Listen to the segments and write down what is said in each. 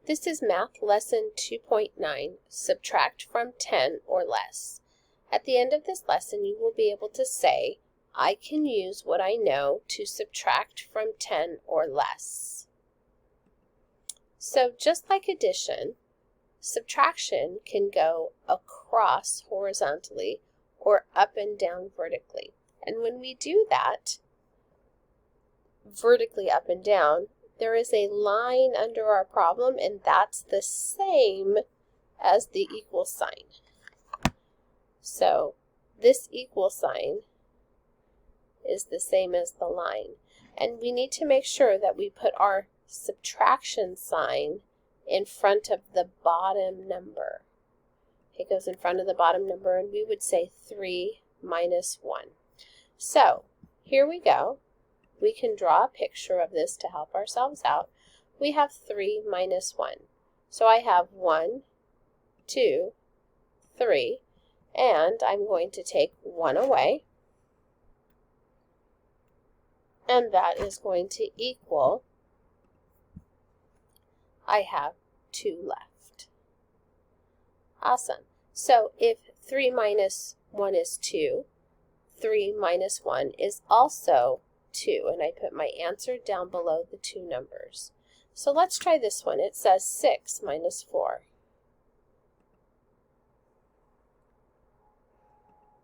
This is Math Lesson 2.9, Subtract from 10 or less. At the end of this lesson, you will be able to say, I can use what I know to subtract from 10 or less. So just like addition, subtraction can go across horizontally or up and down vertically. And when we do that, vertically up and down, there is a line under our problem, and that's the same as the equal sign. So this equal sign is the same as the line. And we need to make sure that we put our subtraction sign in front of the bottom number. It goes in front of the bottom number, and we would say 3 minus 1. So here we go. We can draw a picture of this to help ourselves out. We have 3 minus 1. So I have 1, 2, 3, and I'm going to take 1 away. And that is going to equal, I have 2 left. Awesome. So if 3 minus 1 is 2, 3 minus 1 is also 2, and I put my answer down below the two numbers. So let's try this one. It says 6 minus 4.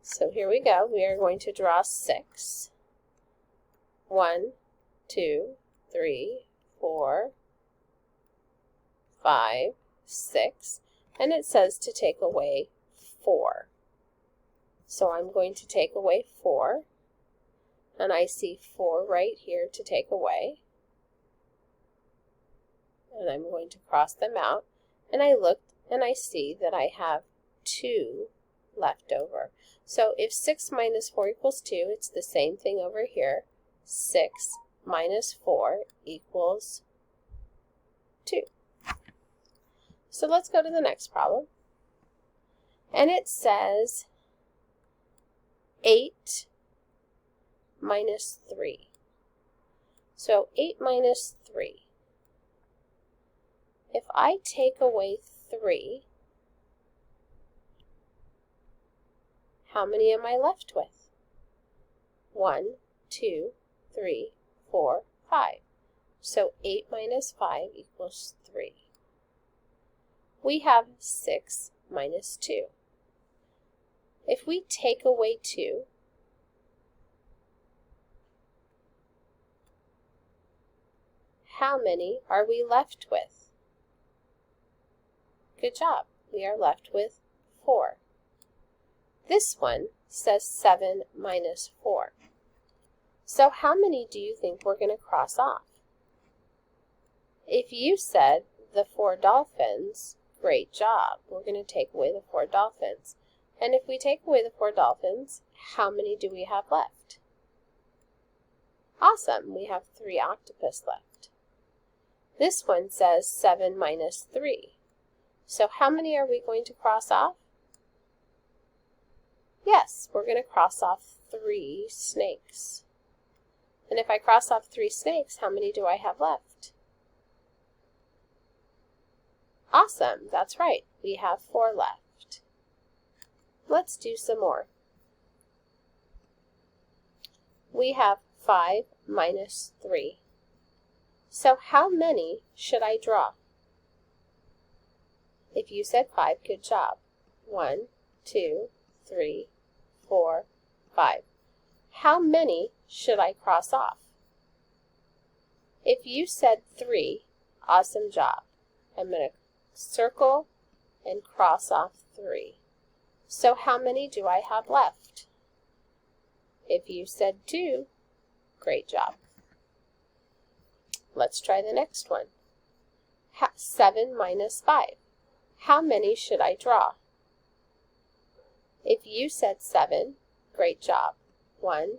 So here we go. We are going to draw 6. 1, 2, 3, 4, 5, 6, and it says to take away 4. So I'm going to take away 4. And I see 4 right here to take away. And I'm going to cross them out. And I looked and I see that I have 2 left over. So if 6 minus 4 equals 2, it's the same thing over here. 6 minus 4 equals 2. So let's go to the next problem. And it says 8 minus 3. So 8 minus 3. If I take away 3, how many am I left with? 1, 2, 3, 4, 5. So 8 minus 5 equals 3. We have 6 minus 2. If we take away 2, how many are we left with? Good job. We are left with 4. This one says 7 minus 4. So how many do you think we're going to cross off? If you said the 4 dolphins, great job. We're going to take away the 4 dolphins. And if we take away the 4 dolphins, how many do we have left? Awesome. We have 3 octopus left. This one says 7 minus 3. So how many are we going to cross off? Yes, we're going to cross off 3 snakes. And if I cross off 3 snakes, how many do I have left? Awesome, that's right. We have 4 left. Let's do some more. We have 5 minus 3. So how many should I draw? If you said 5, good job. 1, 2, 3, 4, 5. How many should I cross off? If you said 3, awesome job. I'm going to circle and cross off 3. So how many do I have left? If you said 2, great job. Let's try the next one. 7 minus 5. How many should I draw? If you said 7, great job. 1,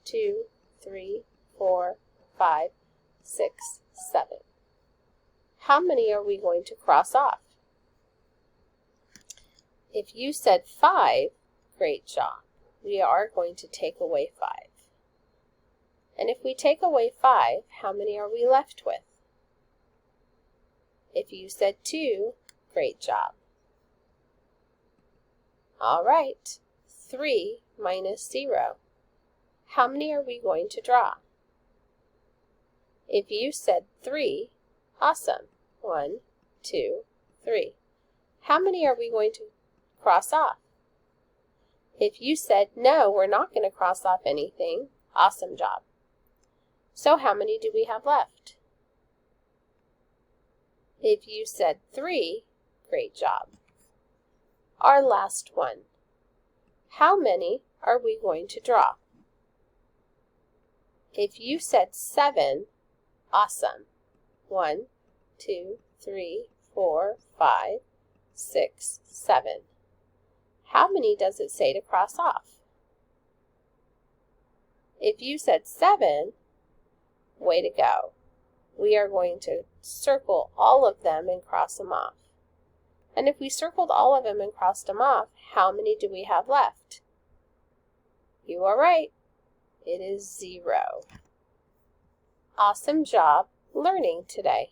2, 3, 4, 5, 6, 7. How many are we going to cross off? If you said 5, great job. We are going to take away 5. And if we take away 5, how many are we left with? If you said 2, great job. All right, 3 minus 0. How many are we going to draw? If you said 3, awesome. 1, 2, 3. How many are we going to cross off? If you said, no, we're not going to cross off anything, awesome job. So how many do we have left? If you said 3, great job. Our last one. How many are we going to draw? If you said 7, awesome. 1, 2, 3, 4, 5, 6, 7. How many does it say to cross off? If you said 7, way to go. We are going to circle all of them and cross them off. And if we circled all of them and crossed them off, how many do we have left? You are right. It is 0. Awesome job learning today.